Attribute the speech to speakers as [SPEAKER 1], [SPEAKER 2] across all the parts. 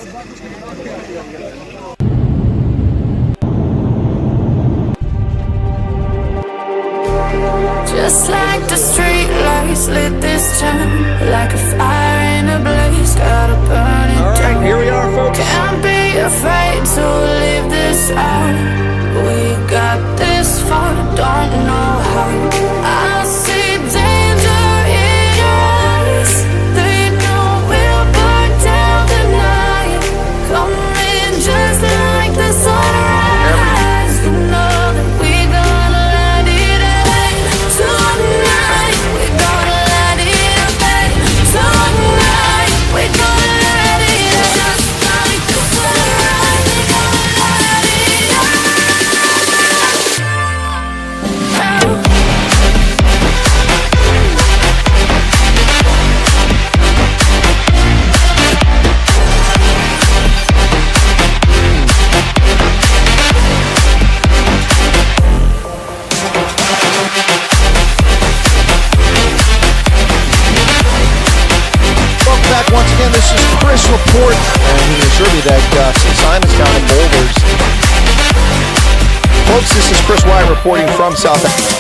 [SPEAKER 1] Just like the street lights lit this town, like a fire in a blaze, gotta burn it down.
[SPEAKER 2] All right, here we are, folks.
[SPEAKER 1] Can't be afraid to leave this out. We got this far, don't know how. I see danger in your eyes. They know we'll burn down the night. Coming just like the sunrise. You know that we gonna let it rain tonight. We gonna let it rain tonight. We gonna let it rain just like the sunrise. We gonna let it rain.
[SPEAKER 2] Welcome back once again. This is Chris Report, and he can assure you that St. Simon's down in Boulders. Folks, this is Chris Wyatt reporting from South Africa.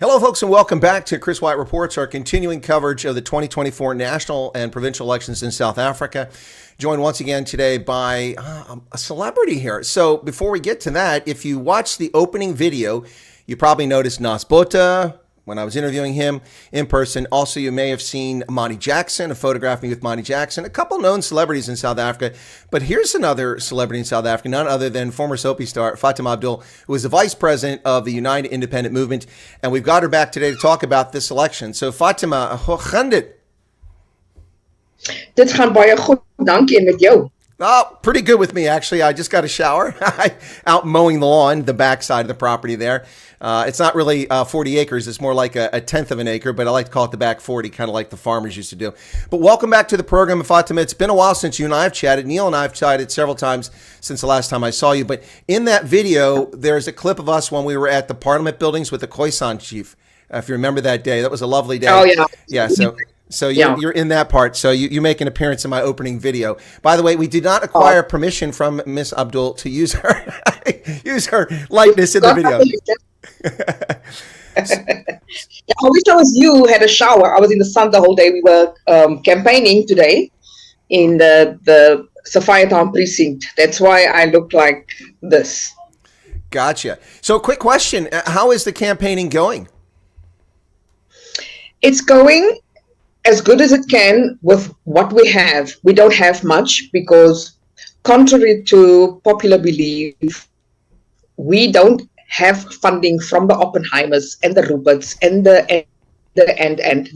[SPEAKER 2] Hello, folks, and welcome back to Chris Wyatt Reports, our continuing coverage of the 2024 national and provincial elections in South Africa. Joined once again today by a celebrity here. So before we get to that, if you watch the opening video, you probably noticed Nas Botha when I was interviewing him in person. Also, you may have seen Monty Jackson, a photograph of me with Monty Jackson, a couple known celebrities in South Africa. But here's another celebrity in South Africa, none other than former soapy star Fatima Abdool, who is the vice president of the United Independent Movement. And we've got her back today to talk about this election. So Fatima, hoe gaan dit?
[SPEAKER 3] Dit gaan baie goed, dankie, en met jou?
[SPEAKER 2] Oh, pretty good with me, actually. I just got a shower out mowing the lawn, the backside of the property there. It's not really 40 acres. It's more like a tenth of an acre, but I like to call it the back 40, kind of like the farmers used to do. But welcome back to the program, Fatima. It's been a while since you and I have chatted. Neil and I have chatted several times since the last time I saw you. But in that video, there's a clip of us when we were at the Parliament buildings with the Khoisan chief. If you remember that day, that was a lovely day.
[SPEAKER 3] Oh, yeah.
[SPEAKER 2] Yeah, so you're in that part. So you make an appearance in my opening video. By the way, we did not acquire permission from Miss Abdool to use her likeness in the video.
[SPEAKER 3] I wish I was you who had a shower. I was in the sun the whole day. We were campaigning today in the Sophiatown precinct. That's why I look like this.
[SPEAKER 2] Gotcha. So quick question. How is the campaigning going?
[SPEAKER 3] It's going as good as it can with what we have. We don't have much because, contrary to popular belief, we don't have funding from the Oppenheimers and the Ruperts and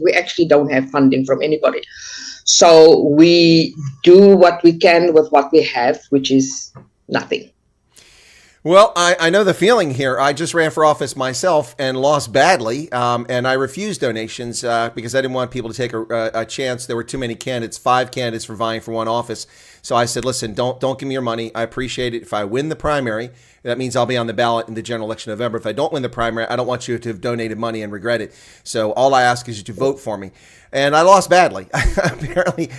[SPEAKER 3] we actually don't have funding from anybody. So we do what we can with what we have, which is nothing.
[SPEAKER 2] Well, I know the feeling here. I just ran for office myself and lost badly, and I refused donations because I didn't want people to take a chance. There were too many candidates, 5 candidates for vying for one office. So I said, listen, don't give me your money. I appreciate it. If I win the primary, that means I'll be on the ballot in the general election in November. If I don't win the primary, I don't want you to have donated money and regret it. So all I ask is you to vote for me. And I lost badly. Apparently,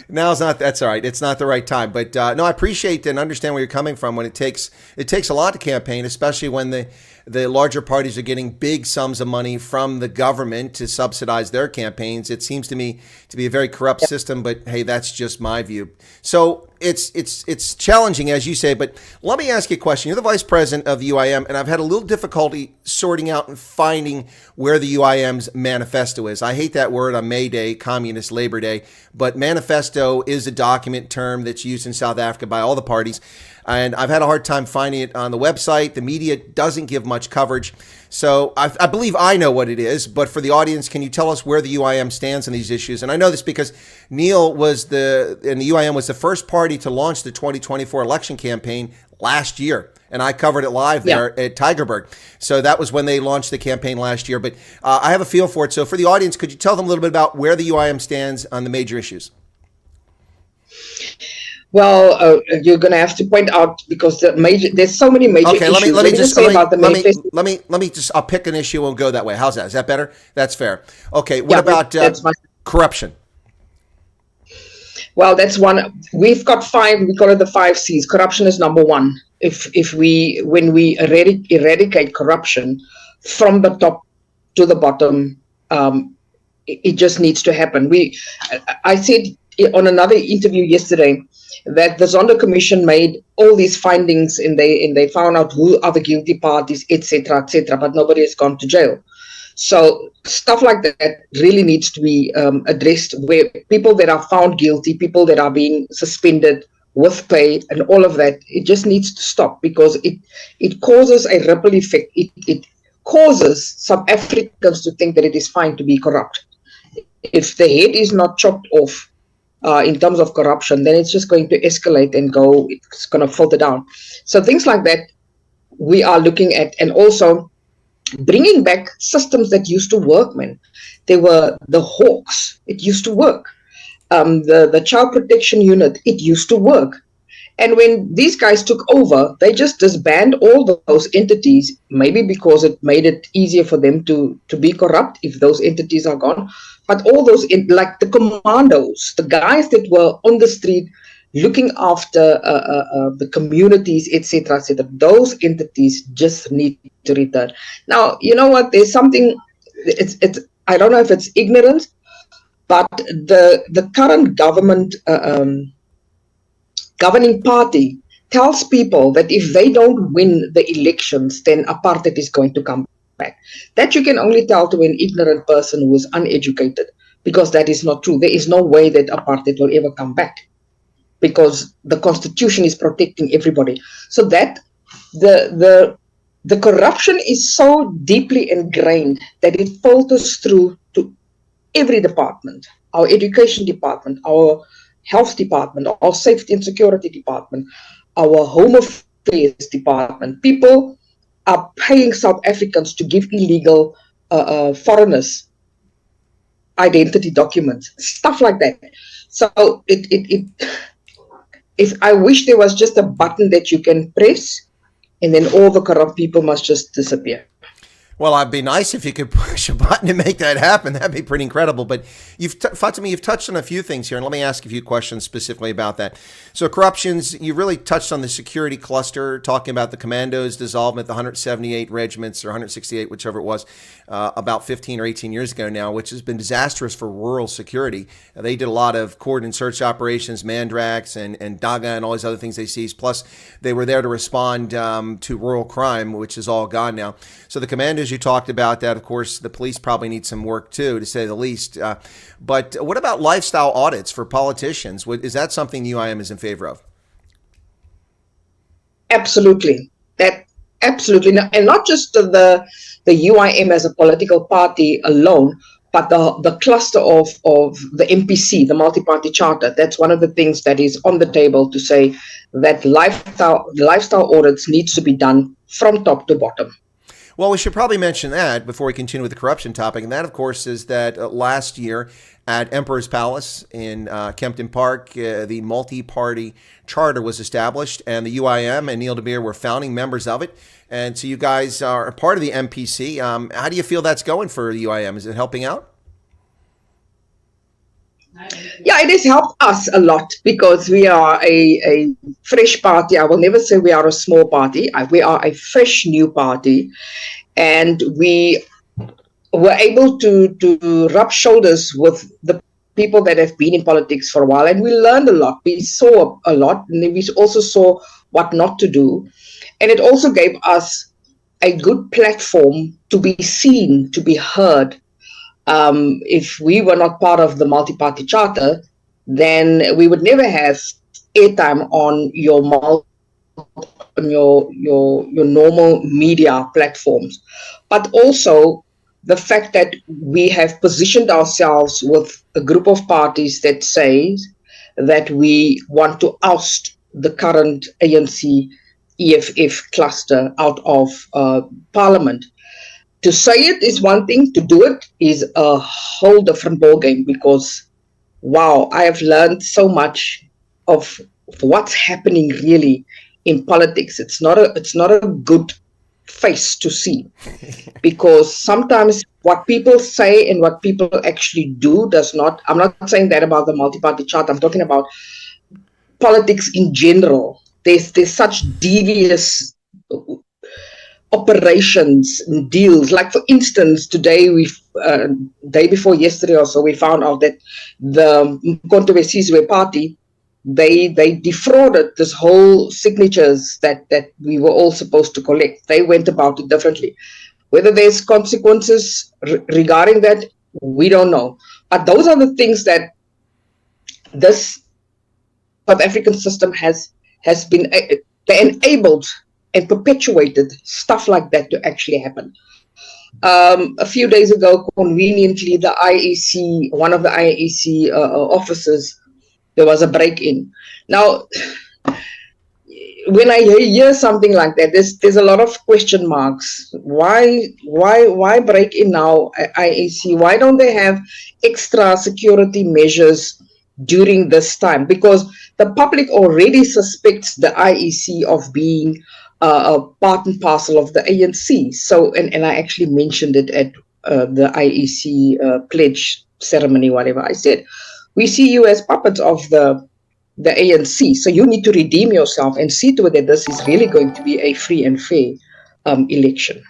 [SPEAKER 2] now that's all right. It's not the right time. But no, I appreciate and understand where you're coming from. When it takes a lot to campaign, especially when the larger parties are getting big sums of money from the government to subsidize their campaigns. It seems to me to be a very corrupt system. But hey, that's just my view. So it's challenging, as you say. But let me ask you a question. You're the vice president of the UIM, and I've had a little difficulty sorting out and finding where the UIM's manifesto is. I hate that word on May Day, Communist Labor Day, but manifesto is a document term that's used in South Africa by all the parties. And I've had a hard time finding it on the website. The media doesn't give much coverage. So I believe I know what it is, but for the audience, can you tell us where the UIM stands on these issues? And I know this because Neil and the UIM was the first party to launch the 2024 election campaign last year. And I covered it live there at Tygerberg. So that was when they launched the campaign last year. But I have a feel for it. So for the audience, could you tell them a little bit about where the UIM stands on the major issues?
[SPEAKER 3] Well, you're going to have to point out because there's so many major
[SPEAKER 2] Okay,
[SPEAKER 3] issues.
[SPEAKER 2] let me just
[SPEAKER 3] say about the manifesto.
[SPEAKER 2] let me just I'll pick an issue and go that way. How's that? Is that better? That's fair. Okay, what
[SPEAKER 3] Yeah,
[SPEAKER 2] about
[SPEAKER 3] that's fine.
[SPEAKER 2] corruption?
[SPEAKER 3] Well, that's one. We've got five. We call it the 5 C's. Corruption is number one. When we eradicate corruption from the top to the bottom, it just needs to happen. I said on another interview yesterday that the Zondo Commission made all these findings and they found out who are the guilty parties, etc., but nobody has gone to jail. So stuff like that really needs to be addressed, where people that are found guilty, people that are being suspended with pay and all of that, it just needs to stop because it causes a ripple effect. It causes some Africans to think that it is fine to be corrupt. If the head is not chopped off in terms of corruption, then it's just going to escalate and it's going to filter down. So things like that we are looking at, and also bringing back systems that used to work, man. They were the Hawks. It used to work. The Child Protection Unit, it used to work. And when these guys took over, they just disbanded all those entities, maybe because it made it easier for them to be corrupt if those entities are gone. But all those, like the commandos, the guys that were on the street looking after the communities, etc., those entities just need to return. Now, you know what? There's something. It's. I don't know if it's ignorance, but the current government governing party tells people that if they don't win the elections, then apartheid is going to come back. That you can only tell to an ignorant person who is uneducated, because that is not true. There is no way that apartheid will ever come back, because the constitution is protecting everybody. So that the corruption is so deeply ingrained that it filters through to every department, our education department, our health department, our safety and security department, our home affairs department. People are paying South Africans to give illegal foreigners identity documents, stuff like that. So if I wish there was just a button that you can press and then all the corrupt people must just disappear.
[SPEAKER 2] Well, it'd be nice if you could push a button and make that happen. That'd be pretty incredible. But Fatima, you've touched on a few things here, and let me ask a few questions specifically about that. So corruptions, you really touched on the security cluster, talking about the commandos dissolvement, the 178 regiments or 168, whichever it was, about 15 or 18 years ago now, which has been disastrous for rural security. They did a lot of coordinated search operations, Mandrax and Daga and all these other things they seized. Plus, they were there to respond to rural crime, which is all gone now. So the commandos, you talked about that. Of course, the police probably need some work too, to say the least. But what about lifestyle audits for politicians? Is that something the UIM is in favor of?
[SPEAKER 3] Absolutely. Absolutely. And not just the UIM as a political party alone, but the cluster of the MPC, the Multiparty Charter. That's one of the things that is on the table, to say that lifestyle audits needs to be done from top to bottom.
[SPEAKER 2] Well, we should probably mention that before we continue with the corruption topic. And that, of course, is that last year at Emperor's Palace in Kempton Park, the Multiparty Charter was established, and the UIM and Neil de Beer were founding members of it. And so you guys are a part of the MPC. How do you feel that's going for the UIM? Is it helping out?
[SPEAKER 3] Yeah, it has helped us a lot, because we are a fresh party. I will never say we are a small party. We are a fresh new party, and we were able to rub shoulders with the people that have been in politics for a while, and we learned a lot. We saw a lot, and we also saw what not to do, and it also gave us a good platform to be seen, to be heard. If we were not part of the Multiparty Charter, then we would never have airtime on your normal media platforms. But also the fact that we have positioned ourselves with a group of parties that says that we want to oust the current ANC EFF cluster out of Parliament. To say it is one thing, to do it is a whole different ballgame, because, wow, I have learned so much of what's happening really in politics. It's not a good face to see, because sometimes what people say and what people actually do does not. I'm not saying that about the multi-party chart. I'm talking about politics in general. There's such devious operations and deals. Like, for instance, today day before yesterday or so, we found out that the Mkonto party, they defrauded this whole signatures that we were all supposed to collect. They went about it differently. Whether there's consequences regarding that, we don't know. But those are the things that this South African system has been enabled and perpetuated stuff like that to actually happen. A few days ago, conveniently, the IEC, one of the IEC officers, there was a break-in. Now, when I hear something like that, there's a lot of question marks. Why break in now, IEC? Why don't they have extra security measures during this time? Because the public already suspects the IEC of being a part and parcel of the ANC. So, and I actually mentioned it at the IEC pledge ceremony, whatever I said. We see you as puppets of the ANC. So you need to redeem yourself and see to it that this is really going to be a free and fair election.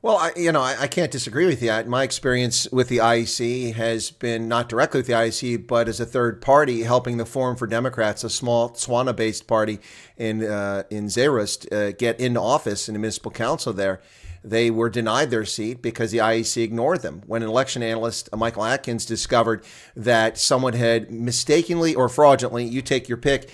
[SPEAKER 2] Well, I can't disagree with you. My experience with the IEC has been not directly with the IEC, but as a third party helping the Forum for Democrats, a small Tswana-based party in Zeerust, get into office in the municipal council there. They were denied their seat because the IEC ignored them. When an election analyst, Michael Atkins, discovered that someone had mistakenly or fraudulently, you take your pick,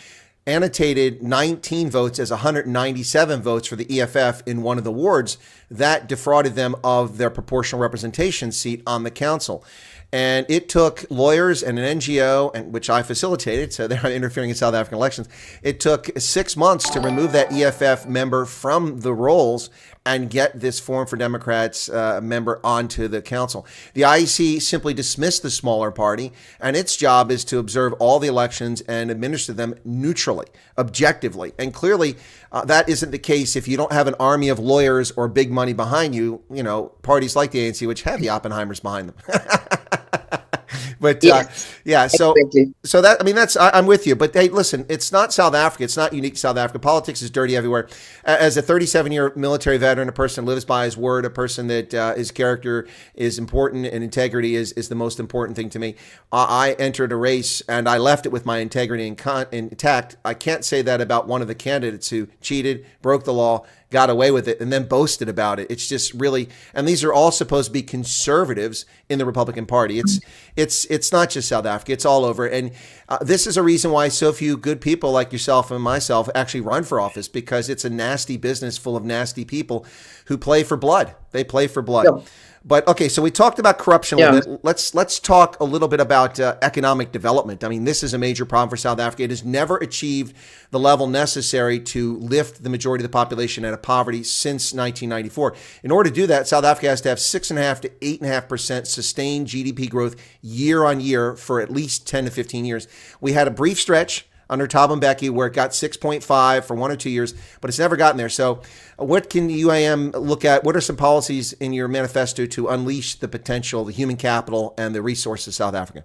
[SPEAKER 2] annotated 19 votes as 197 votes for the EFF in one of the wards, that defrauded them of their proportional representation seat on the council. And it took lawyers and an NGO, and which I facilitated, so they're interfering in South African elections. It took 6 months to remove that EFF member from the rolls and get this Forum for Democrats member onto the council. The IEC simply dismissed the smaller party, and its job is to observe all the elections and administer them neutrally, objectively. And clearly, that isn't the case if you don't have an army of lawyers or big money behind you, parties like the ANC, which have the Oppenheimers behind them. But yeah, so
[SPEAKER 3] Exactly.
[SPEAKER 2] so that I'm with you. But hey, listen, it's not South Africa. It's not unique to South Africa. Politics is dirty everywhere. As a 37-year military veteran, a person lives by his word, a person that his character is important and integrity is the most important thing to me. I entered a race and I left it with my integrity intact. I can't say that about one of the candidates who cheated, broke the law, got away with it, and then boasted about it. It's just really, and these are all supposed to be conservatives in the Republican Party. It's not just South Africa, it's all over. And this is a reason why so few good people like yourself and myself actually run for office, because it's a nasty business full of nasty people who play for blood. They play for blood.
[SPEAKER 3] Yeah.
[SPEAKER 2] But okay, so we talked about corruption a little bit. Let's talk a little bit about economic development. I mean, this is a major problem for South Africa. It has never achieved the level necessary to lift the majority of the population out of poverty since 1994. In order to do that, South Africa has to have 6.5 to 8.5% sustained GDP growth year on year for at least 10 to 15 years. We had a brief stretch under Thabo Mbeki where it got 6.5 for 1 or 2 years, but it's never gotten there. So what can the UIM look at? What are some policies in your manifesto to unleash the potential, the human capital, and the resources of South Africa?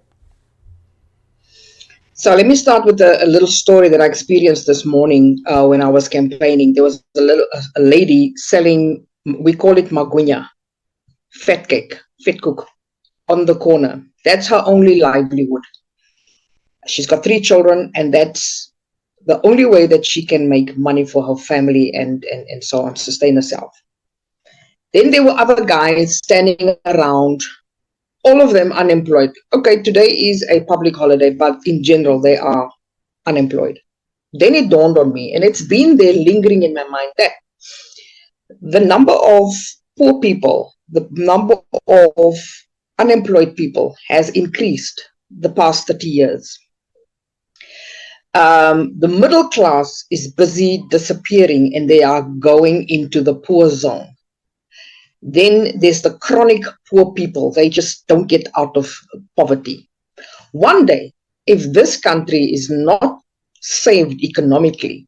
[SPEAKER 3] So let me start with a little story that I experienced this morning when I was campaigning. There was a lady selling, we call it magunya, fat cook, on the corner. That's her only livelihood. She's got 3 children, and that's the only way that she can make money for her family and so on, sustain herself. Then there were other guys standing around, all of them unemployed. Okay, today is a public holiday, but in general, they are unemployed. Then it dawned on me, and it's been there lingering in my mind, that the number of poor people, the number of unemployed people has increased the past 30 years. The middle class is busy disappearing and they are going into the poor zone. Then there's the chronic poor people. They just don't get out of poverty. One day, if this country is not saved economically,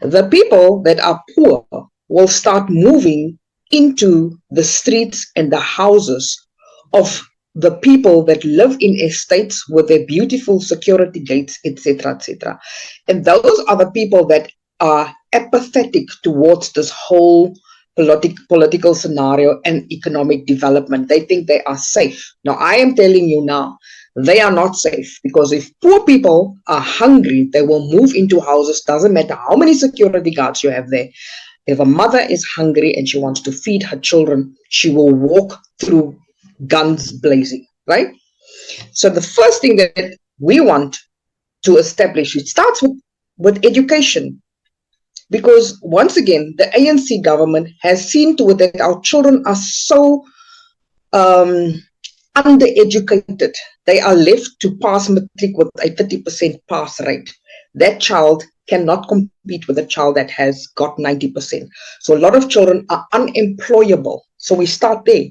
[SPEAKER 3] the people that are poor will start moving into the streets and the houses of the people that live in estates with their beautiful security gates, etc., etc. And those are the people that are apathetic towards this whole political scenario and economic development. They think they are safe. Now, I am telling you now, they are not safe, because if poor people are hungry, they will move into houses. Doesn't matter how many security guards you have there. If a mother is hungry and she wants to feed her children, she will walk through guns blazing, right? So the first thing that we want to establish, it starts with education. Because once again, the ANC government has seen to it that our children are so undereducated. They are left to pass matric with a 30% pass rate. That child cannot compete with a child that has got 90%. So a lot of children are unemployable. So we start there,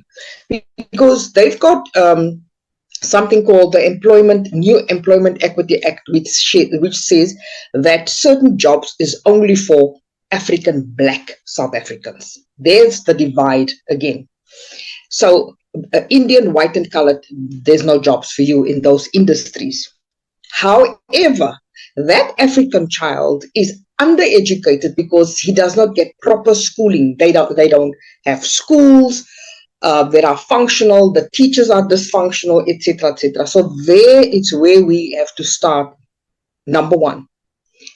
[SPEAKER 3] because they've got something called the New Employment Equity Act, which says that certain jobs is only for African Black South Africans. There's the divide again. So Indian, white and colored, there's no jobs for you in those industries. However, that African child is undereducated because he does not get proper schooling. They don't have schools that are functional. The teachers are dysfunctional, etc., etc. So there is where we have to start. Number one.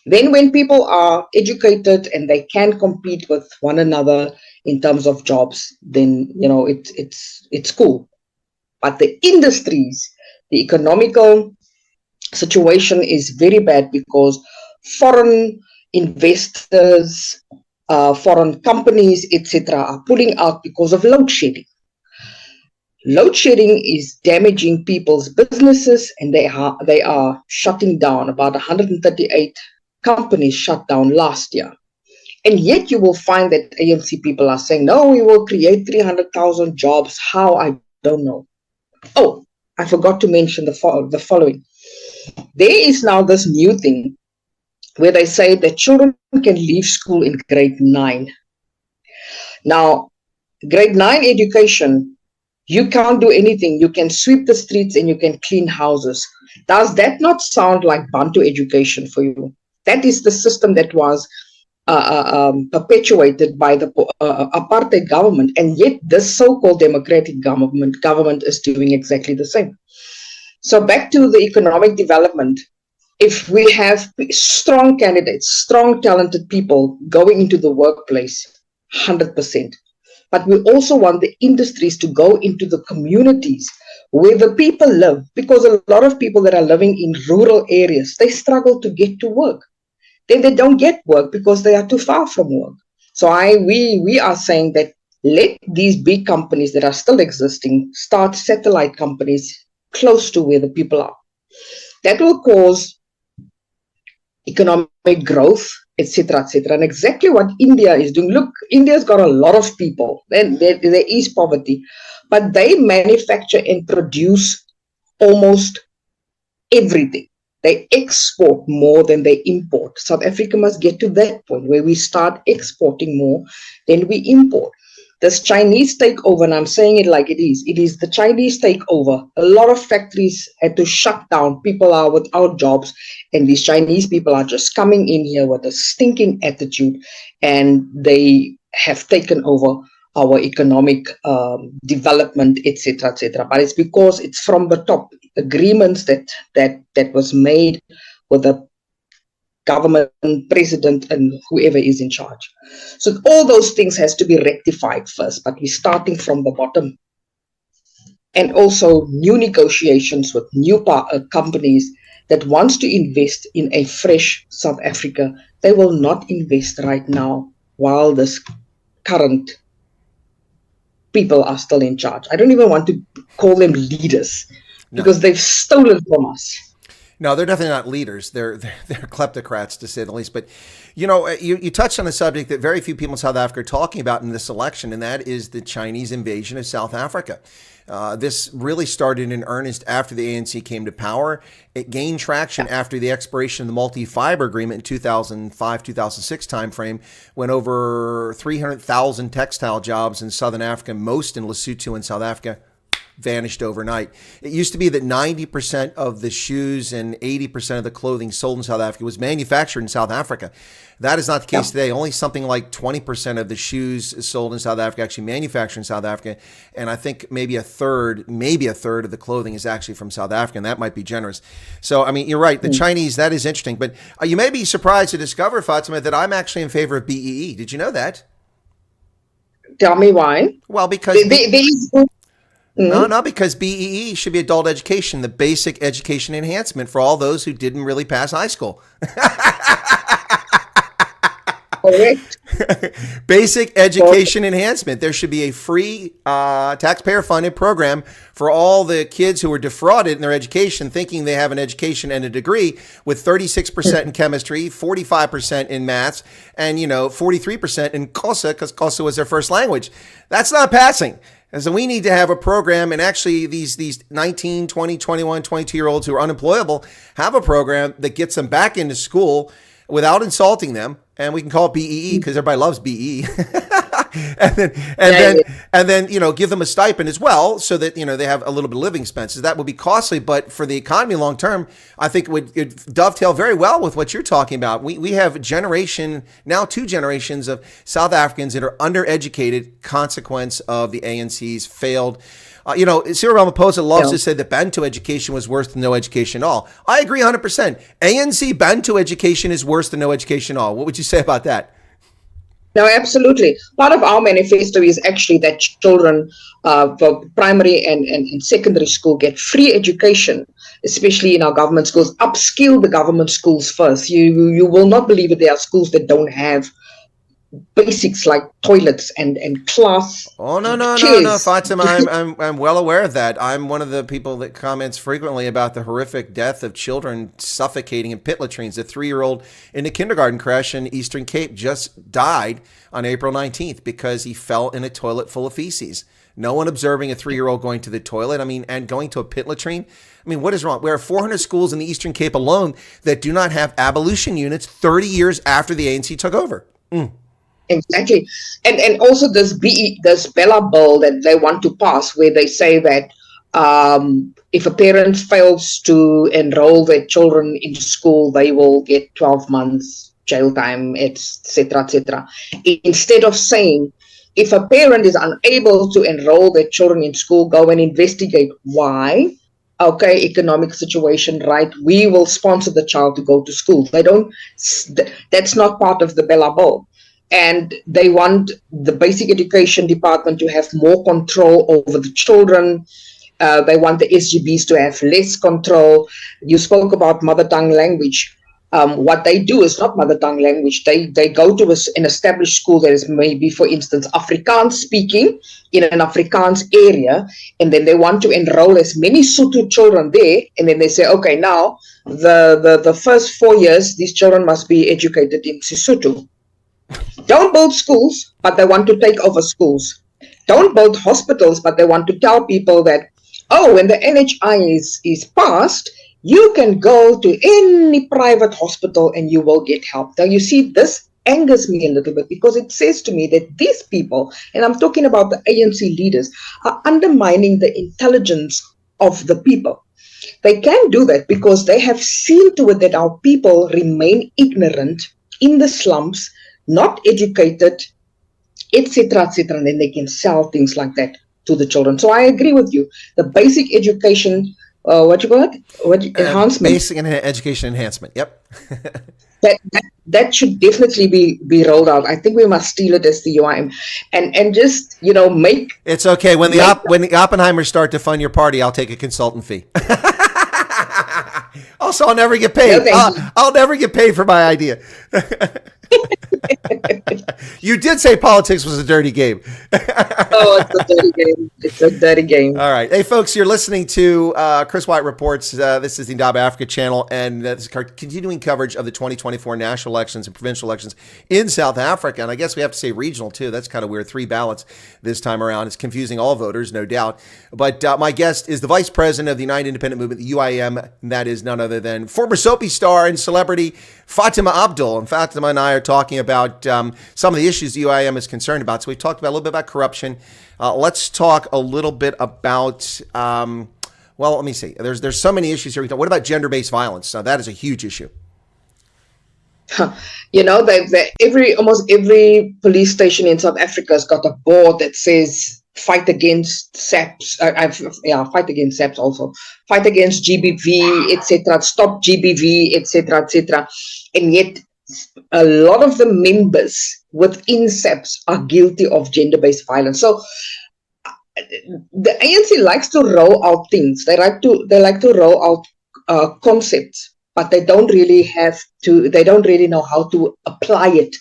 [SPEAKER 3] Then when people are educated and they can compete with one another in terms of jobs, then it's cool. But the industries, the economical situation is very bad, because foreign investors, foreign companies, etc., are pulling out because of load shedding. Load shedding is damaging people's businesses, and they are shutting down. About 138 companies shut down last year. And yet you will find that ANC people are saying, no, we will create 300,000 jobs. How? I don't know. Oh, I forgot to mention the following. There is now this new thing where they say that children can leave school in grade 9. Now, grade 9 education, you can't do anything. You can sweep the streets and you can clean houses. Does that not sound like Bantu education for you? That is the system that was perpetuated by the apartheid government, and yet this so-called democratic government is doing exactly the same. So back to the economic development. If we have strong candidates, strong talented people going into the workplace, 100%. But we also want the industries to go into the communities where the people live, because a lot of people that are living in rural areas, they struggle to get to work. Then they don't get work because they are too far from work. So we are saying that let these big companies that are still existing start satellite companies close to where the people are. That will cause economic growth, etc., etc. And exactly what India is doing. Look, India's got a lot of people. Then there is poverty, but they manufacture and produce almost everything. They export more than they import. South Africa must get to that point where we start exporting more than we import. This Chinese takeover, and I'm saying it like it is the Chinese takeover. A lot of factories had to shut down. People are without jobs, and these Chinese people are just coming in here with a stinking attitude, and they have taken over our economic development, etc., etc. But it's because it's from the top. Agreements that was made with the government, president, and whoever is in charge. So all those things has to be rectified first, but we're starting from the bottom. And also new negotiations with new companies that wants to invest in a fresh South Africa. They will not invest right now while this current people are still in charge. I don't even want to call them leaders, because they've stolen from us.
[SPEAKER 2] No, they're definitely not leaders. They're kleptocrats, to say the least. But, you touched on a subject that very few people in South Africa are talking about in this election, and that is the Chinese invasion of South Africa. This really started in earnest after the ANC came to power. It gained traction after the expiration of the multi-fiber agreement in 2005-2006 timeframe, when over 300,000 textile jobs in Southern Africa, most in Lesotho and South Africa, vanished overnight. It used to be that 90% of the shoes and 80% of the clothing sold in South Africa was manufactured in South Africa. That is not the case today. Only something like 20% of the shoes sold in South Africa actually manufactured in South Africa. And I think maybe a third of the clothing is actually from South Africa, and that might be generous. So, I mean, you're right. The Chinese, that is interesting. But you may be surprised to discover, Fatima, that I'm actually in favor of BEE. Did you know that?
[SPEAKER 3] Tell me why.
[SPEAKER 2] Well, because... No, because BEE should be adult education, the basic education enhancement for all those who didn't really pass high school.
[SPEAKER 3] Correct.
[SPEAKER 2] Basic education enhancement. There should be a free taxpayer-funded program for all the kids who were defrauded in their education, thinking they have an education and a degree, with 36% in chemistry, 45% in maths, and 43% in Xhosa, because Xhosa was their first language. That's not passing. And so we need to have a program, and actually these 19, 20, 21, 22-year-olds who are unemployable have a program that gets them back into school without insulting them. And we can call it BEE because everybody loves BE. and then give them a stipend as well, so that they have a little bit of living expenses. That would be costly, but for the economy long term, I think it dovetail very well with what you're talking about. We have two generations of South Africans that are undereducated, consequence of the ANC's failed. Cyril Ramaphosa loves to say that Bantu education was worse than no education at all. I agree 100%. ANC Bantu education is worse than no education at all. What would you say about that?
[SPEAKER 3] No, absolutely. Part of our manifesto is actually that children for primary and secondary school get free education, especially in our government schools. Upskill the government schools first. You will not believe it. There are schools that don't have basics like toilets and class.
[SPEAKER 2] Oh, no, Fatima, I'm well aware of that. I'm one of the people that comments frequently about the horrific death of children suffocating in pit latrines. A 3-year-old in a kindergarten crash in Eastern Cape just died on April 19th because he fell in a toilet full of feces. No one observing a 3-year-old going to the toilet, and going to a pit latrine. What is wrong? There are 400 schools in the Eastern Cape alone that do not have abolition units 30 years after the ANC took over.
[SPEAKER 3] Exactly. And also this Bella bill that they want to pass, where they say that if a parent fails to enroll their children in school, they will get 12 months jail time, etc., etc. Instead of saying, if a parent is unable to enroll their children in school, go and investigate why. Okay, economic situation, right? We will sponsor the child to go to school. That's not part of the Bella bill. And they want the basic education department to have more control over the children. They want the SGBs to have less control. You spoke about mother tongue language. What they do is not mother tongue language. They go to an established school that is maybe, for instance, Afrikaans speaking in an Afrikaans area, and then they want to enroll as many Sotho children there, and then they say, okay, now the first 4 years, these children must be educated in Sesotho. Don't build schools, but they want to take over schools. Don't build hospitals, but they want to tell people that, when the NHI is passed, you can go to any private hospital and you will get help. Now, you see, this angers me a little bit because it says to me that these people, and I'm talking about the ANC leaders, are undermining the intelligence of the people. They can do that because they have seen to it that our people remain ignorant in the slums, not educated, etc., etc., and then they can sell things like that to the children. So I agree with you. The basic education, enhancement.
[SPEAKER 2] Basic education enhancement. Yep.
[SPEAKER 3] that should definitely be rolled out. I think we must steal it as the UIM, and just make. It's
[SPEAKER 2] okay when the Oppenheimers start to fund your party. I'll take a consultant fee. Also, I'll never get paid.
[SPEAKER 3] No,
[SPEAKER 2] I'll never get paid for my idea. You did say politics was a dirty game.
[SPEAKER 3] Oh, it's a dirty game. It's a dirty game.
[SPEAKER 2] All right. Hey, folks, you're listening to Chris Wyatt Reports. This is the Indaba Africa channel, and this is continuing coverage of the 2024 national elections and provincial elections in South Africa. And I guess we have to say regional, too. That's kind of weird. 3 ballots this time around. It's confusing all voters, no doubt. But my guest is the vice president of the United Independent Movement, the UIM, and that is none other than former soapy star and celebrity Fatima Abdool. And Fatima and I are talking about some of the issues the UIM is concerned about. So we talked about a little bit about corruption. Let's talk a little bit about, well, let me see. There's so many issues here. What about gender-based violence? Now, that is a huge issue.
[SPEAKER 3] You know, almost every police station in South Africa has got a board that says fight against SAPs. Fight against SAPs also. Fight against GBV, etc. Stop GBV, etc., etc. And yet, a lot of the members within SAPs are guilty of gender-based violence. So the ANC likes to roll out things. They like to roll out concepts, but they don't really know how to apply it.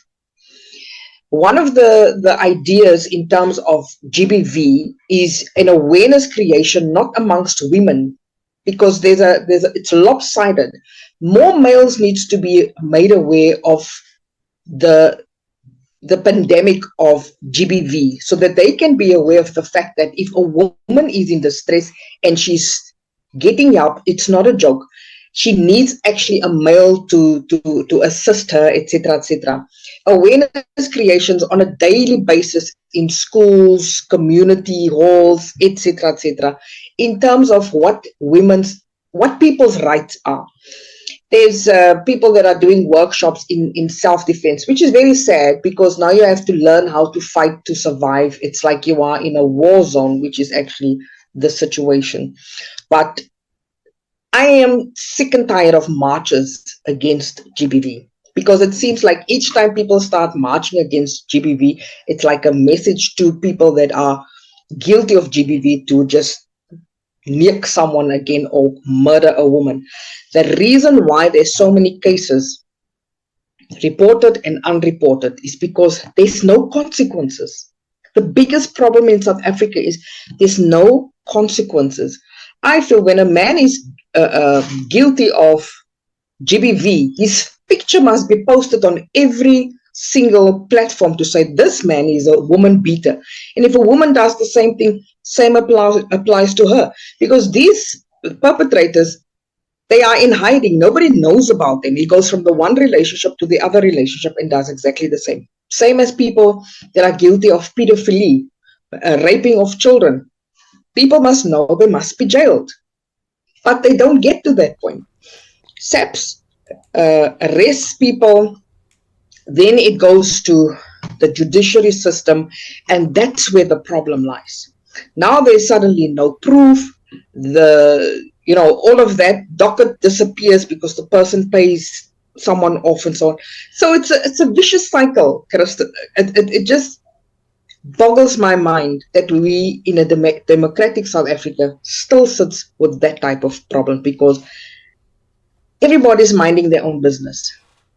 [SPEAKER 3] One of the ideas in terms of GBV is an awareness creation, not amongst women, because it's lopsided. More males needs to be made aware of the pandemic of GBV, so that they can be aware of the fact that if a woman is in distress and she's getting help, it's not a joke. She needs actually a male to assist her, etc., etc. Awareness creations on a daily basis in schools, community halls, etc., etc. in terms of what people's rights are. There's people that are doing workshops in self-defense, which is very sad, because now you have to learn how to fight to survive. It's like you are in a war zone, which is actually the situation. But I am sick and tired of marches against GBV, because it seems like each time people start marching against GBV, it's like a message to people that are guilty of GBV to just nick someone again or murder a woman. The reason why there's so many cases reported and unreported is because there's no consequences. The biggest problem in South Africa is there's no consequences. I feel when a man is guilty of GBV, his picture must be posted on every single platform to say this man is a woman beater. And if a woman does the same thing, same applies to her, because these perpetrators, they are in hiding. Nobody knows about them. He goes from the one relationship to the other relationship and does exactly the same. Same as people that are guilty of pedophilia, raping of children. People must know they must be jailed, but they don't get to that point. SAPS arrests people, then it goes to the judiciary system, and that's where the problem lies. Now there's suddenly no proof. All of that docket disappears because the person pays someone off and so on. So it's a vicious cycle, Kirsten. It just boggles my mind that we in a democratic South Africa still sits with that type of problem, because everybody's minding their own business.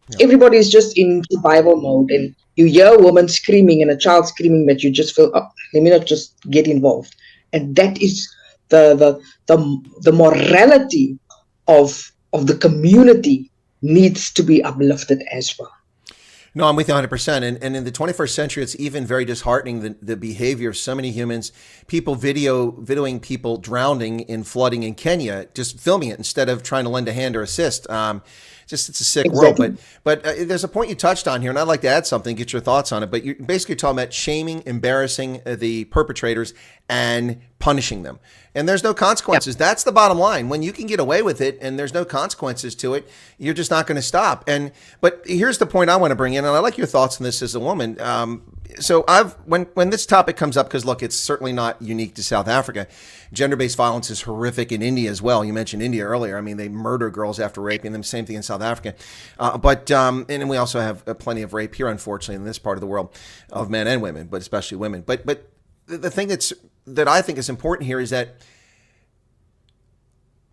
[SPEAKER 3] Yeah. Everybody's just in survival mode, and you hear a woman screaming and a child screaming that you just feel, oh, let me not just get involved. And that is the morality of the community needs to be uplifted as well.
[SPEAKER 2] No, I'm with you 100%. And in the 21st century, it's even very disheartening, the behavior of so many humans, people videoing people drowning in flooding in Kenya, just filming it instead of trying to lend a hand or assist. It's a sick world. But there's a point you touched on here, and I'd like to add something, get your thoughts on it. But you're basically talking about shaming, embarrassing the perpetrators, and punishing them. And there's no consequences. Yep. That's the bottom line. When you can get away with it and there's no consequences to it, you're just not going to stop. But here's the point I want to bring in, and I like your thoughts on this as a woman. So when this topic comes up, because look, it's certainly not unique to South Africa. Gender-based violence is horrific in India as well. You mentioned India earlier. I mean, they murder girls after raping them. Same thing in South Africa. And we also have plenty of rape here, unfortunately, in this part of the world, of men and women, but especially women. But the thing that I think is important here is that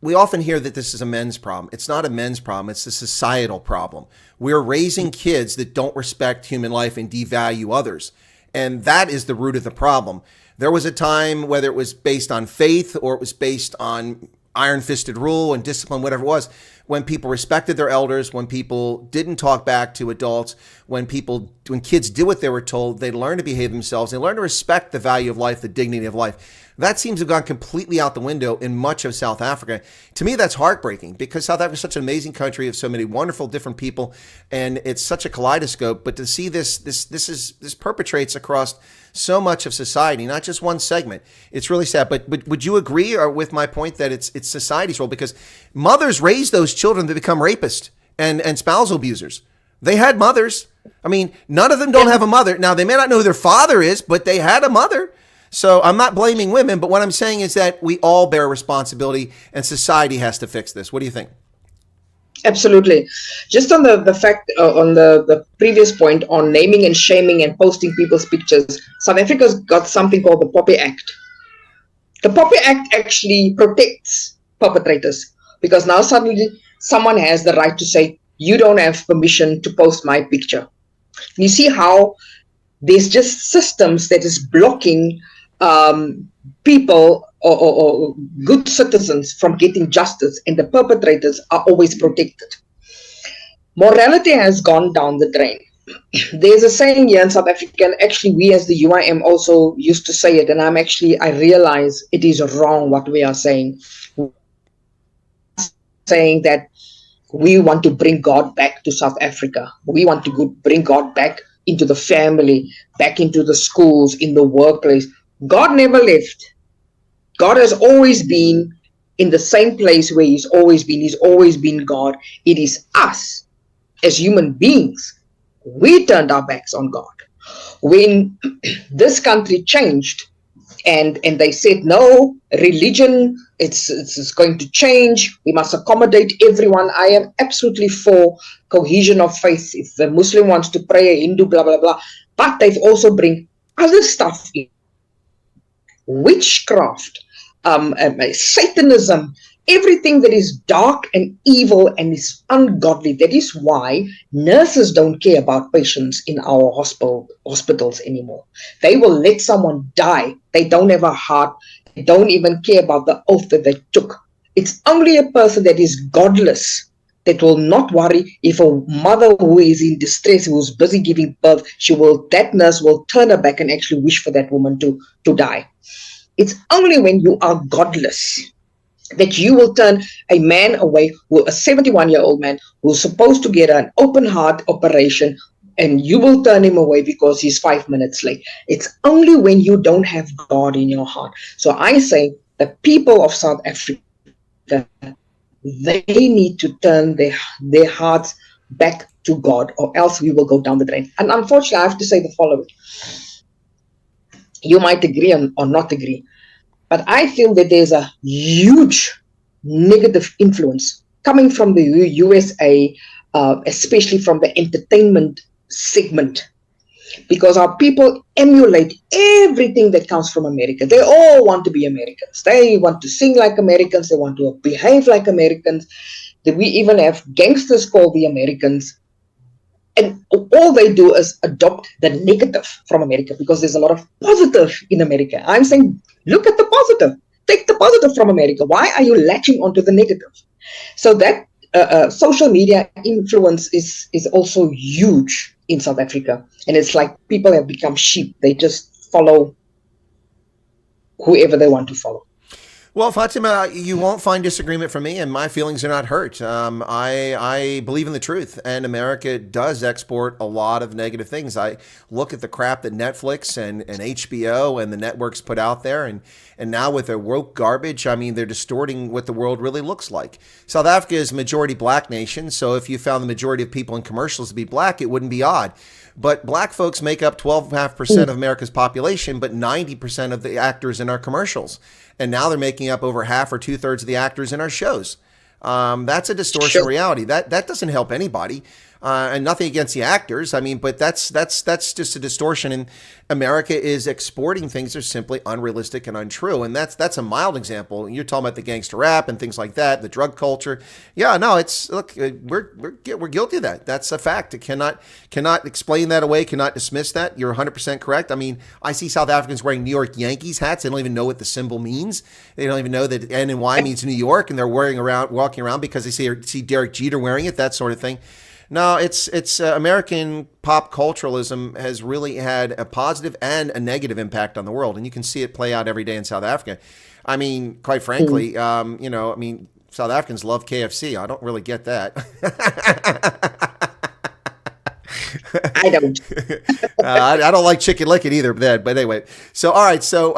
[SPEAKER 2] we often hear that this is a men's problem. It's not a men's problem. It's a societal problem. We're raising kids that don't respect human life and devalue others. And that is the root of the problem. There was a time, whether it was based on faith or it was based on iron-fisted rule and discipline, whatever it was, when people respected their elders, when people didn't talk back to adults, when kids did what they were told, they learn to behave themselves, they learn to respect the value of life, the dignity of life. That seems to have gone completely out the window in much of South Africa. To me, that's heartbreaking because South Africa is such an amazing country of so many wonderful different people, and it's such a kaleidoscope. But to see this perpetrates across so much of society, not just one segment. It's really sad. But would you agree or with my point that it's society's role? Because mothers raise those children that become rapists and spousal abusers. They had mothers. I mean, none of them don't have a mother. Now, they may not know who their father is, but they had a mother. So I'm not blaming women, but what I'm saying is that we all bear responsibility and society has to fix this. What do you think?
[SPEAKER 3] Absolutely. Just on the fact, on the previous point on naming and shaming and posting people's pictures, South Africa's got something called the Poppy Act. The Poppy Act actually protects perpetrators because now suddenly someone has the right to say, you don't have permission to post my picture. You see how there's just systems that is blocking people or good citizens from getting justice, and the perpetrators are always protected. Morality has gone down the drain. There's a saying here in South Africa, and actually we as the UIM also used to say it, and I realize it is wrong what we are saying. Saying that we want to bring God back to South Africa. We want to bring God back into the family, back into the schools, in the workplace. God never left. God has always been in the same place where he's always been. He's always been God. It is us as human beings. We turned our backs on God. When this country changed and they said, no, religion, it's going to change. We must accommodate everyone. I am absolutely for cohesion of faith. If the Muslim wants to pray, a Hindu, blah, blah, blah. But they've also bring other stuff in. Witchcraft, Satanism, everything that is dark and evil and is ungodly. That is why nurses don't care about patients in our hospitals anymore. They will let someone die. They don't have a heart. They don't even care about the oath that they took. It's only a person that is godless that will not worry if a mother who is in distress, who's busy giving birth, that nurse will turn her back and actually wish for that woman to die. It's only when you are godless that you will turn a man away, a 71-year-old man who's supposed to get an open heart operation, and you will turn him away because he's 5 minutes late. It's only when you don't have God in your heart. So I say the people of South Africa, they need to turn their hearts back to God, or else we will go down the drain. And unfortunately, I have to say the following. You might agree or not agree, but I feel that there's a huge negative influence coming from the USA, especially from the entertainment segment, because our people emulate everything that comes from America. They all want to be Americans. They want to sing like Americans. They want to behave like Americans. We even have gangsters called the Americans. And all they do is adopt the negative from America, because there's a lot of positive in America. I'm saying, look at the positive. Take the positive from America. Why are you latching onto the negative? So that social media influence is also huge in South Africa. And it's like people have become sheep. They just follow whoever they want to follow.
[SPEAKER 2] Well, Fatima, you won't find disagreement from me, and my feelings are not hurt. I believe in the truth, and America does export a lot of negative things. I look at the crap that Netflix and HBO and the networks put out there, and now with their woke garbage, I mean, they're distorting what the world really looks like. South Africa is a majority black nation, so if you found the majority of people in commercials to be black, it wouldn't be odd. But black folks make up 12.5% of America's population, but 90% of the actors in our commercials. And now they're making up over half or 2/3 of the actors in our shows. That's a distortion of reality. That doesn't help anybody. and nothing against the actors. I mean, but that's just a distortion. And America is exporting things that are simply unrealistic and untrue. And that's a mild example. You're talking about the gangster rap and things like that, the drug culture. Yeah, no, it's look, we're guilty of that. That's a fact. It cannot explain that away. Cannot dismiss that. You're 100% correct. I mean, I see South Africans wearing New York Yankees hats. They don't even know what the symbol means. They don't even know that N and Y means New York, and they're walking around because they see Derek Jeter wearing it. That sort of thing. No, it's American pop culturalism has really had a positive and a negative impact on the world, and you can see it play out every day in South Africa. I mean, quite frankly, South Africans love KFC. I don't really get that.
[SPEAKER 3] I don't.
[SPEAKER 2] I don't like chicken licken either, but anyway. So, all right. So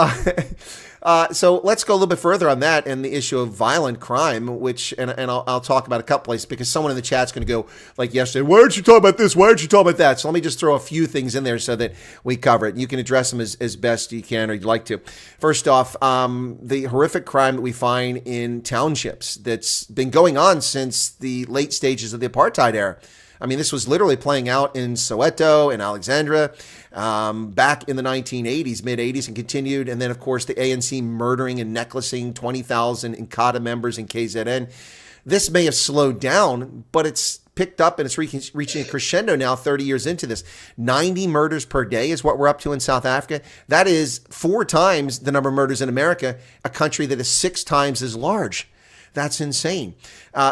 [SPEAKER 2] let's go a little bit further on that and the issue of violent crime, which, and I'll talk about a couple places because someone in the chat's going to go like yesterday, why aren't you talking about this? Why aren't you talking about that? So let me just throw a few things in there so that we cover it. You can address them as best you can or you'd like to. First off, the horrific crime that we find in townships that's been going on since the late stages of the apartheid era. I mean, this was literally playing out in Soweto and Alexandria back in the 1980s, mid-80s, and continued. And then, of course, the ANC murdering and necklacing 20,000 Inkatha members in KZN. This may have slowed down, but it's picked up and it's reaching a crescendo now 30 years into this. 90 murders per day is what we're up to in South Africa. That is 4 times the number of murders in America, a country that is 6 times as large. That's insane.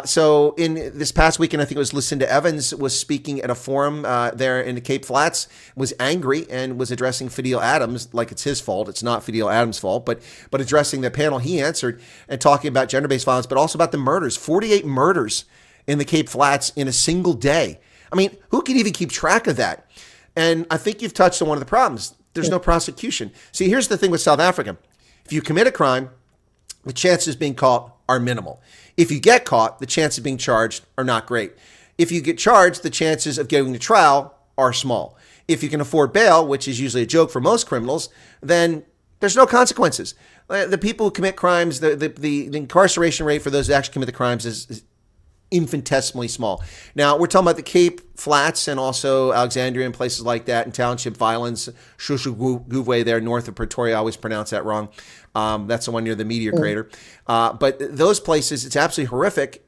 [SPEAKER 2] So in this past weekend, I think it was Lucinda Evans was speaking at a forum there in the Cape Flats, was angry and was addressing Fidel Adams like it's his fault. It's not Fidel Adams' fault, but addressing the panel, he answered and talking about gender-based violence, but also about the murders. 48 murders in the Cape Flats in a single day. I mean, who can even keep track of that? And I think you've touched on one of the problems. There's no prosecution. See, here's the thing with South Africa. If you commit a crime, the chances of being caught are minimal. If you get caught, the chances of being charged are not great. If you get charged, the chances of getting to trial are small. If you can afford bail, which is usually a joke for most criminals, then there's no consequences. The people who commit crimes, the incarceration rate for those who actually commit the crimes is infinitesimally small. Now, we're talking about the Cape Flats and also Alexandria and places like that, and township violence, Shushuguvwe there north of Pretoria. I always pronounce that wrong. That's the one near the meteor crater. But those places, it's absolutely horrific.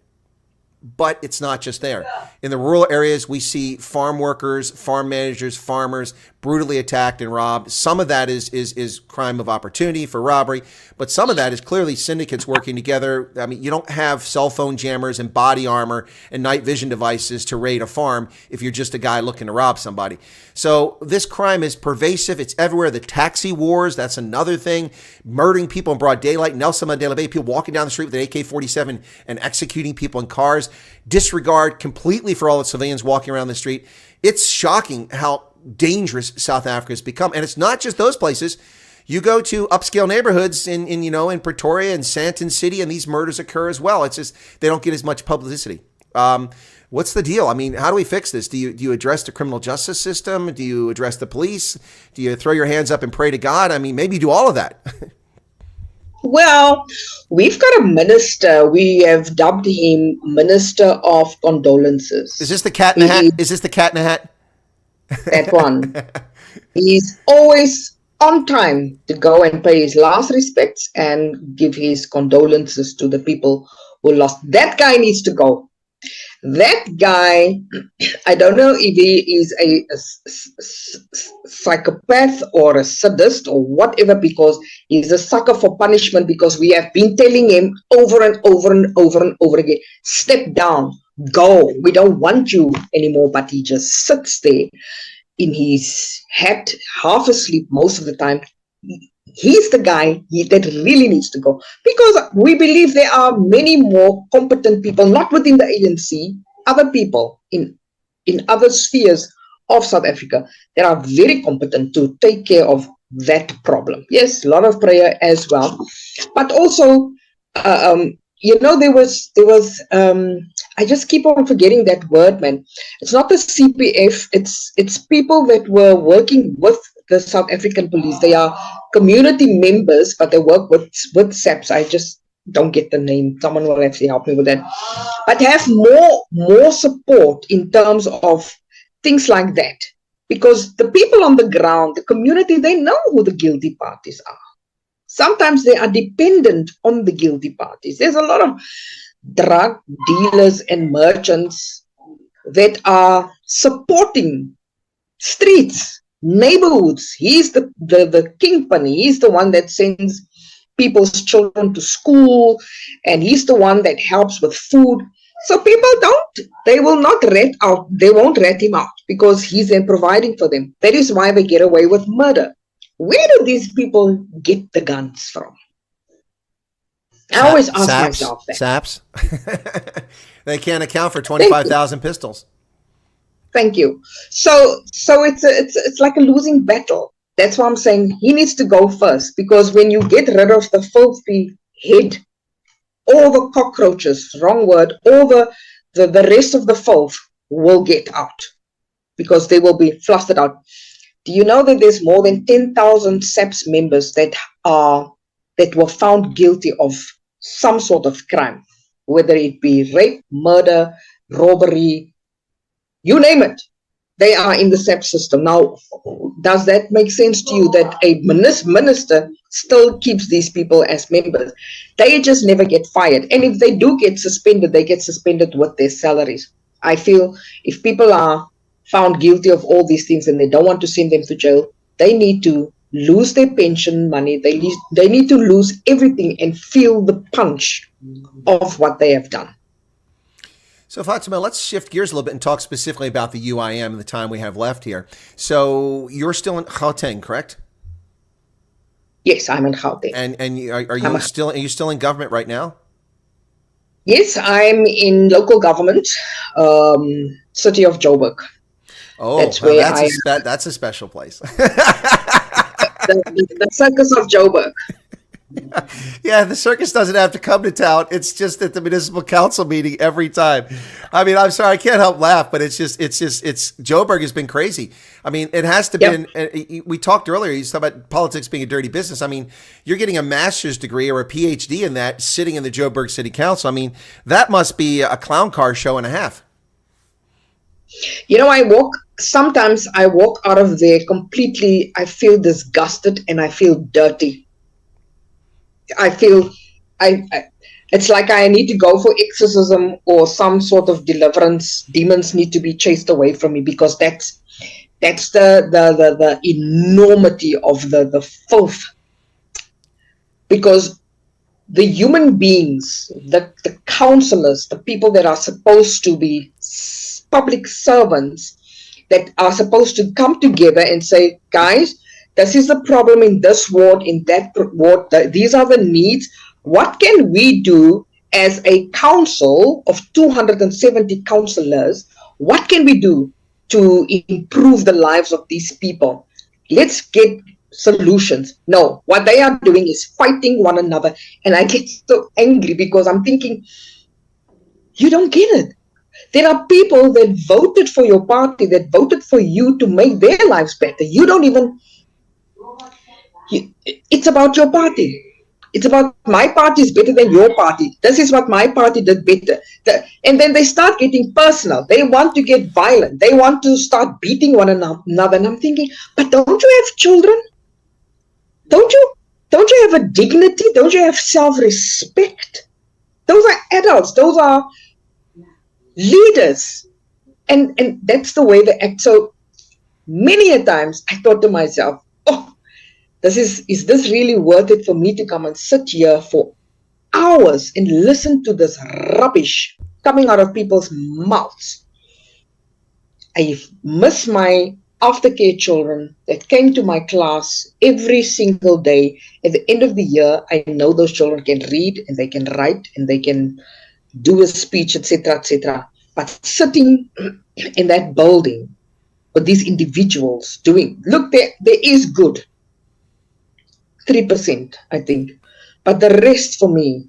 [SPEAKER 2] But it's not just there. In the rural areas, we see farm workers, farm managers, farmers brutally attacked and robbed. Some of that is crime of opportunity for robbery, but some of that is clearly syndicates working together. I mean, you don't have cell phone jammers and body armor and night vision devices to raid a farm if you're just a guy looking to rob somebody. So this crime is pervasive. It's everywhere. The taxi wars, that's another thing. Murdering people in broad daylight. Nelson Mandela Bay, people walking down the street with an AK-47 and executing people in cars. Disregard completely for all the civilians walking around the street. It's shocking how dangerous South Africa has become. And it's not just those places. You go to upscale neighborhoods in Pretoria and Sandton City, and these murders occur as well. It's just they don't get as much publicity. What's the deal? I mean, how do we fix this? Do you address the criminal justice system? Do you address the police? Do you throw your hands up and pray to God? I mean, maybe you do all of that.
[SPEAKER 3] Well, we've got a minister. We have dubbed him Minister of Condolences.
[SPEAKER 2] Is this the cat in the hat? Is this the cat in the hat?
[SPEAKER 3] That one. He's always on time to go and pay his last respects and give his condolences to the people who lost. That guy needs to go. That guy, I don't know if he is a psychopath or a sadist or whatever, because he's a sucker for punishment, because we have been telling him over and over and over and over again, step down, go, we don't want you anymore. But he just sits there in his hat, half asleep most of the time. He's the guy that really needs to go, because we believe there are many more competent people, not within the ANC, other people in other spheres of South Africa that are very competent to take care of that problem. Yes, a lot of prayer as well, but also, there was I just keep on forgetting that word, man. It's not the CPF. It's people that were working with the South African police. They are community members, but they work with SAPS. I just don't get the name. Someone will have to help me with that. But have more support in terms of things like that. Because the people on the ground, the community, they know who the guilty parties are. Sometimes they are dependent on the guilty parties. There's a lot of drug dealers and merchants that are supporting streets, neighborhoods. He's the kingpin. He's the one that sends people's children to school, and he's the one that helps with food. So people they will not they won't rat him out because he's then providing for them. That is why they get away with murder. Where do these people get the guns from? I always ask myself that.
[SPEAKER 2] Saps. They can't account for 25,000 pistols.
[SPEAKER 3] Thank you. So it's like a losing battle. That's why I'm saying he needs to go first, because when you get rid of the filthy head, all the cockroaches, wrong word, all the rest of the filth will get out because they will be flushed out. Do you know that there's more than 10,000 SAPS members that were found guilty of some sort of crime, whether it be rape, murder, robbery, you name it? They are in the SAP system. Now, does that make sense to you that a minister still keeps these people as members? They just never get fired. And if they do get suspended, they get suspended with their salaries. I feel if people are found guilty of all these things and they don't want to send them to jail, they need to lose their pension money. They need to lose everything and feel the punch of what they have done.
[SPEAKER 2] So Fatima, let's shift gears a little bit and talk specifically about the UIM and the time we have left here. So you're still in Gauteng, correct?
[SPEAKER 3] Yes, I'm in Gauteng.
[SPEAKER 2] And are you still in government right now?
[SPEAKER 3] Yes, I'm in local government, city of Joburg.
[SPEAKER 2] Oh, that's a special place.
[SPEAKER 3] the circus of Joburg.
[SPEAKER 2] Yeah, the circus doesn't have to come to town. It's just at the municipal council meeting every time. I mean, I'm sorry, I can't help laugh, but it's Joburg has been crazy. I mean, it has to be. We talked earlier, you talked about politics being a dirty business. I mean, you're getting a master's degree or a PhD in that sitting in the Joburg City Council. I mean, that must be a clown car show and a half.
[SPEAKER 3] You know, sometimes I walk out of there completely, I feel disgusted and I feel dirty. I feel it's like I need to go for exorcism or some sort of deliverance. Demons need to be chased away from me, because that's the enormity of the filth. Because the human beings, the counselors, the people that are supposed to be public servants, that are supposed to come together and say, guys, this is the problem in this ward, in that ward. These are the needs. What can we do as a council of 270 councillors? What can we do to improve the lives of these people? Let's get solutions. No, what they are doing is fighting one another. And I get so angry because I'm thinking, you don't get it. There are people that voted for your party, that voted for you to make their lives better. You don't even... It's about your party. It's about my party is better than your party. This is what my party did better. And then they start getting personal. They want to get violent. They want to start beating one another. And I'm thinking, but don't you have children? Don't you have a dignity? Don't you have self-respect? Those are adults. Those are leaders. And that's the way they act. So many a times I thought to myself, is this really worth it for me to come and sit here for hours and listen to this rubbish coming out of people's mouths? I miss my aftercare children that came to my class every single day. At the end of the year, I know those children can read and they can write and they can do a speech, etc., etc. But sitting in that building with these individuals doing, look, there is good. 3%, I think, but the rest for me,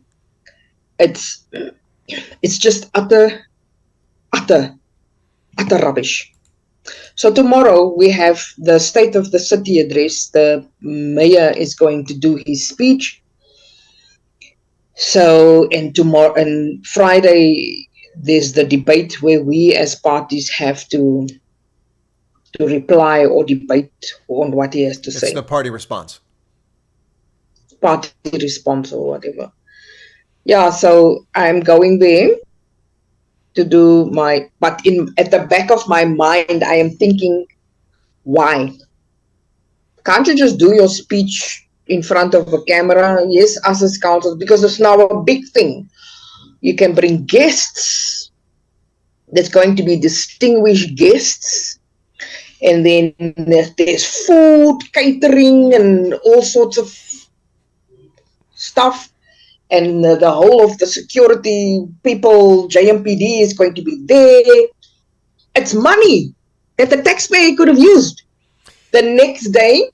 [SPEAKER 3] it's just utter rubbish. So tomorrow we have the State of the City address. The mayor is going to do his speech. So, and tomorrow and Friday, there's the debate where we as parties have to reply or debate on what he has to
[SPEAKER 2] It's
[SPEAKER 3] say.
[SPEAKER 2] the party response.
[SPEAKER 3] Party response or whatever. Yeah, so I'm going there to do my, but at the back of my mind, I am thinking, why? Can't you just do your speech in front of a camera? Yes, us as council, because it's now a big thing. You can bring guests. There's going to be distinguished guests. And then there's food, catering, and all sorts of stuff. And the whole of the security people, JMPD is going to be there. It's money that the taxpayer could have used. The next day,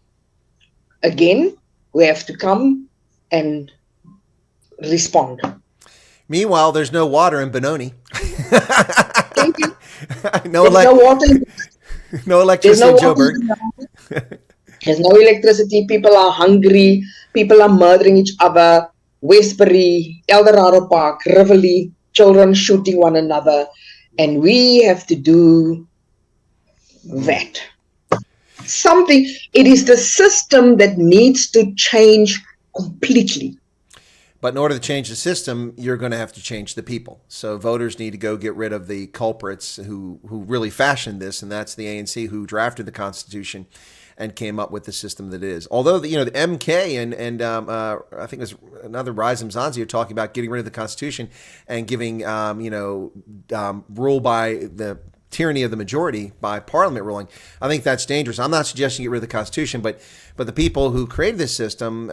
[SPEAKER 3] again, we have to come and respond.
[SPEAKER 2] Meanwhile, there's no water in Benoni.
[SPEAKER 3] Thank you.
[SPEAKER 2] no,
[SPEAKER 3] There's no water.
[SPEAKER 2] no electricity in Joburg.
[SPEAKER 3] There's no electricity. People are hungry. People are murdering each other. Westbury, Eldorado Park, Rivoli, children shooting one another. And we have to do that. Something, it is the system that needs to change completely.
[SPEAKER 2] But in order to change the system, you're going to have to change the people. So voters need to go get rid of the culprits who really fashioned this, and that's the ANC who drafted the Constitution and came up with the system that it is. Although the MK and I think it was another Rise Mzansi are talking about getting rid of the Constitution and giving rule by the tyranny of the majority by Parliament ruling. I think that's dangerous. I'm not suggesting get rid of the Constitution, but the people who created this system,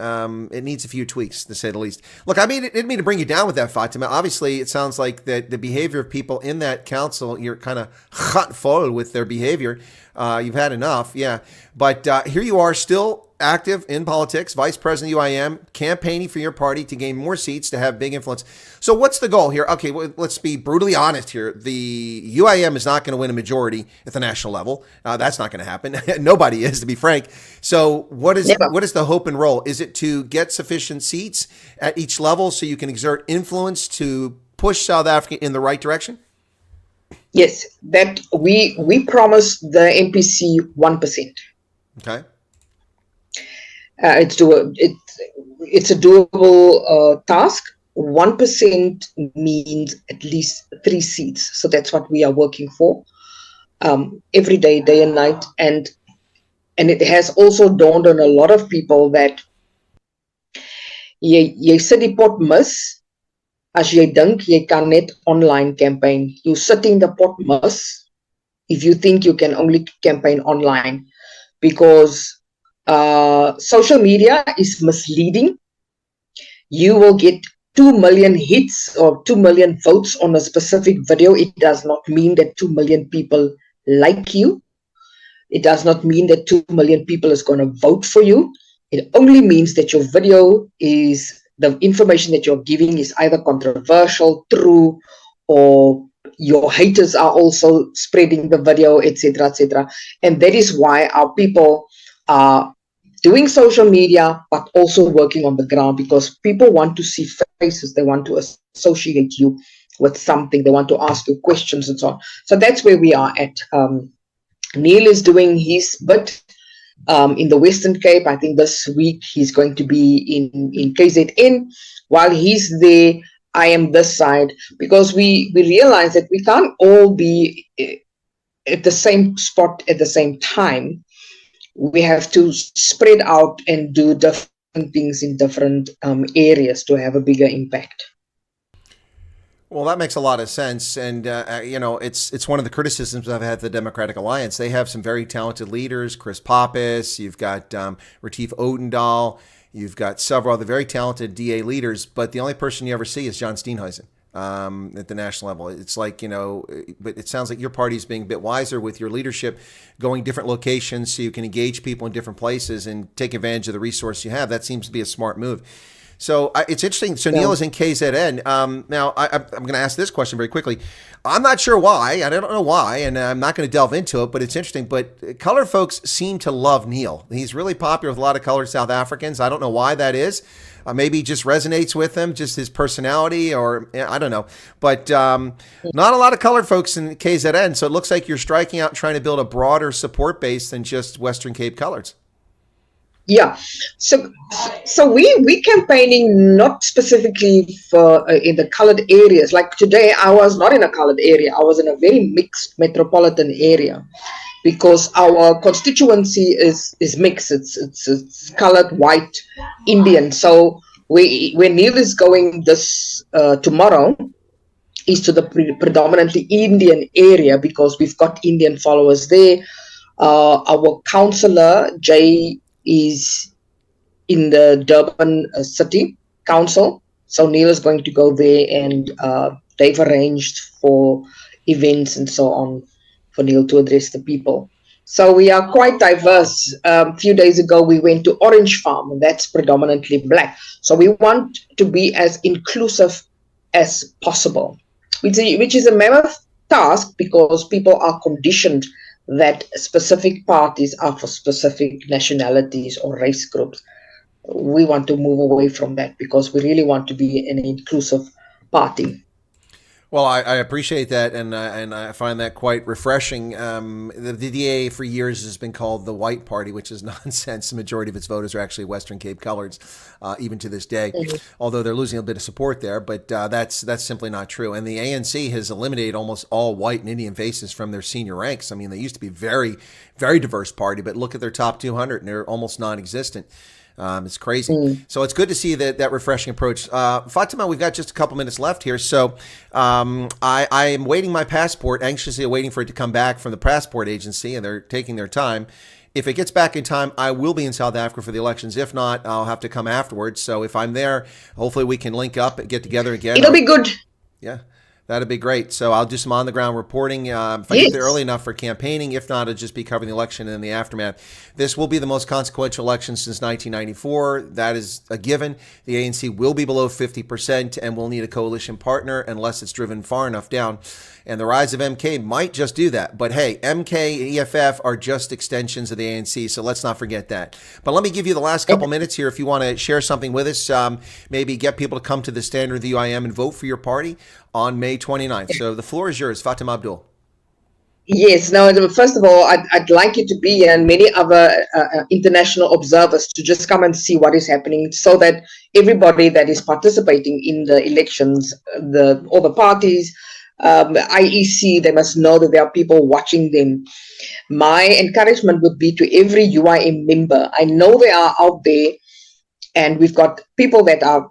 [SPEAKER 2] it needs a few tweaks, to say the least. Look, I didn't mean to bring you down with that, Fatima. Obviously, it sounds like that the behavior of people in that council, you're kind of hot full with their behavior. You've had enough, yeah. But here you are, still active in politics, vice president of UIM, campaigning for your party to gain more seats, to have big influence. So what's the goal here? Okay, well, let's be brutally honest here. The UIM is not going to win a majority at the national level. That's not going to happen. Nobody is, to be frank. So what is the hope and role? Is it to get sufficient seats at each level so you can exert influence to push South Africa in the right direction?
[SPEAKER 3] Yes, that we promised the MPC 1%.
[SPEAKER 2] Okay.
[SPEAKER 3] It's a doable task. 1% means at least 3 seats. So that's what we are working for every day, day and night. And it has also dawned on a lot of people that jy sit die pot mis as jy dink jy kan net online campaign. You sitting the pot mis if you think you can only campaign online, because social media is misleading. You will get 2 million hits or 2 million votes on a specific video. It does not mean that 2 million people like you. It does not mean that 2 million people is going to vote for you. It only means that your video is, the information that you're giving is either controversial, true, or your haters are also spreading the video, etc., etc. And that is why our people are doing social media, but also working on the ground, because people want to see faces. They want to associate you with something. They want to ask you questions and so on. So that's where we are at. Neil is doing his bit in the Western Cape. I think this week he's going to be in KZN. While he's there, I am this side, because we realize that we can't all be at the same spot at the same time. We have to spread out and do different things in different areas to have a bigger impact.
[SPEAKER 2] Well, that makes a lot of sense. And, it's one of the criticisms I've had of the Democratic Alliance. They have some very talented leaders, Chris Pappas, you've got Retief Odendaal, you've got several other very talented DA leaders, but the only person you ever see is John Steenhuisen at the national level. It's like, but it sounds like your party is being a bit wiser with your leadership, going different locations so you can engage people in different places and take advantage of the resource you have. That seems to be a smart move. So it's interesting. So Neil is in KZN. Now, I'm going to ask this question very quickly. I'm not sure why. I don't know why, and I'm not going to delve into it, but it's interesting. But colored folks seem to love Neil. He's really popular with a lot of colored South Africans. I don't know why that is. Maybe he just resonates with them, just his personality, or I don't know. But not a lot of colored folks in KZN. So it looks like you're striking out, trying to build a broader support base than just Western Cape coloreds.
[SPEAKER 3] Yeah, so we campaigning not specifically for in the colored areas. Like today, I was not in a colored area. I was in a very mixed metropolitan area, because our constituency is mixed. It's colored, white, Indian. So where Neil is going this tomorrow is to the predominantly Indian area, because we've got Indian followers there. Our councillor Jay is in the Durban City Council. So Neil is going to go there, and they've arranged for events and so on for Neil to address the people. So we are quite diverse. A few days ago, we went to Orange Farm, and that's predominantly black. So we want to be as inclusive as possible, which is a mammoth task, because people are conditioned that specific parties are for specific nationalities or race groups. We want to move away from that, because we really want to be an inclusive party.
[SPEAKER 2] Well, I appreciate that, and I find that quite refreshing. The DA for years has been called the White Party, which is nonsense. The majority of its voters are actually Western Cape coloreds, even to this day, although they're losing a bit of support there. But that's simply not true. And the ANC has eliminated almost all white and Indian faces from their senior ranks. I mean, they used to be very, very diverse party, but look at their top 200, and they're almost non-existent. It's crazy. So it's good to see that refreshing approach. Fatima, we've got just a couple minutes left here. So I am waiting my passport, anxiously waiting for it to come back from the passport agency, and they're taking their time. If it gets back in time, I will be in South Africa for the elections. If not, I'll have to come afterwards. So if I'm there, hopefully we can link up and get together again.
[SPEAKER 3] It'll be good.
[SPEAKER 2] Yeah. That'd be great. So I'll do some on-the-ground reporting if I get there early enough for campaigning. If not, I'll just be covering the election and the aftermath. This will be the most consequential election since 1994. That is a given. The ANC will be below 50%, and we'll need a coalition partner unless it's driven far enough down. And the rise of MK might just do that. But hey, MK and EFF are just extensions of the ANC, so let's not forget that. But let me give you the last couple minutes here if you want to share something with us. Maybe get people to come to the standard of the UIM and vote for your party on May 29th. So the floor is yours, Fatima Abdool.
[SPEAKER 3] Yes. Now, first of all, I'd like you to be and many other international observers to just come and see what is happening, so that everybody that is participating in the elections, all the parties, IEC, they must know that there are people watching them. My encouragement would be to every UIM member. I know they are out there, and we've got people that are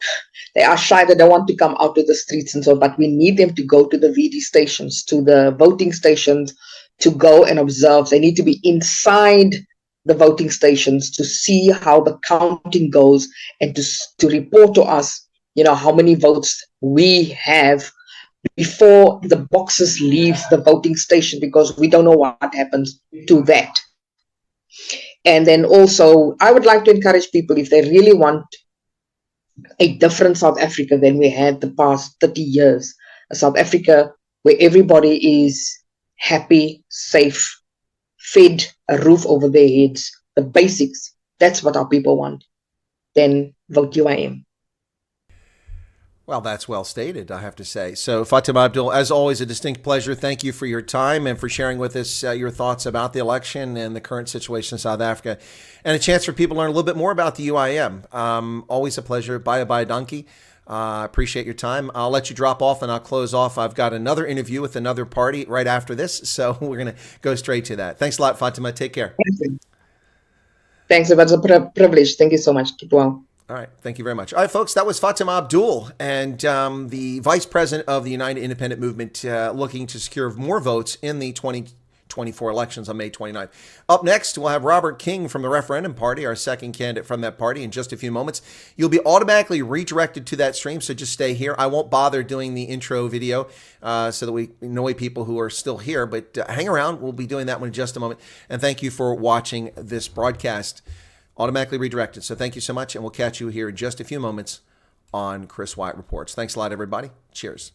[SPEAKER 3] shy, that don't want to come out to the streets and so, but we need them to go to the VD stations, to the voting stations, to go and observe. They need to be inside the voting stations to see how the counting goes, and to report to us, how many votes we have before the boxes leave the voting station, because we don't know what happens to that. And then also, I would like to encourage people, if they really want a different South Africa than we had the past 30 years, a South Africa where everybody is happy, safe, fed, a roof over their heads, the basics, that's what our people want, then vote UIM.
[SPEAKER 2] Well, that's well stated, I have to say. So, Fatima Abdool, as always, a distinct pleasure. Thank you for your time and for sharing with us your thoughts about the election and the current situation in South Africa, and a chance for people to learn a little bit more about the UIM. Always a pleasure. Bye, donkey. Appreciate your time. I'll let you drop off, and I'll close off. I've got another interview with another party right after this, so we're going to go straight to that. Thanks a lot, Fatima. Take care.
[SPEAKER 3] Thanks. It was a privilege. Thank you so much. Keep well.
[SPEAKER 2] All right. Thank you very much. All right, folks, that was Fatima Abdool, and the Vice President of the United Independent Movement, looking to secure more votes in the 2024 elections on May 29th. Up next, we'll have Robert King from the Referendum Party, our second candidate from that party, in just a few moments. You'll be automatically redirected to that stream, so just stay here. I won't bother doing the intro video so that we annoy people who are still here, but hang around. We'll be doing that one in just a moment. And thank you for watching this broadcast. Automatically redirected. So thank you so much, and we'll catch you here in just a few moments on Chris Wyatt Reports. Thanks a lot, everybody. Cheers.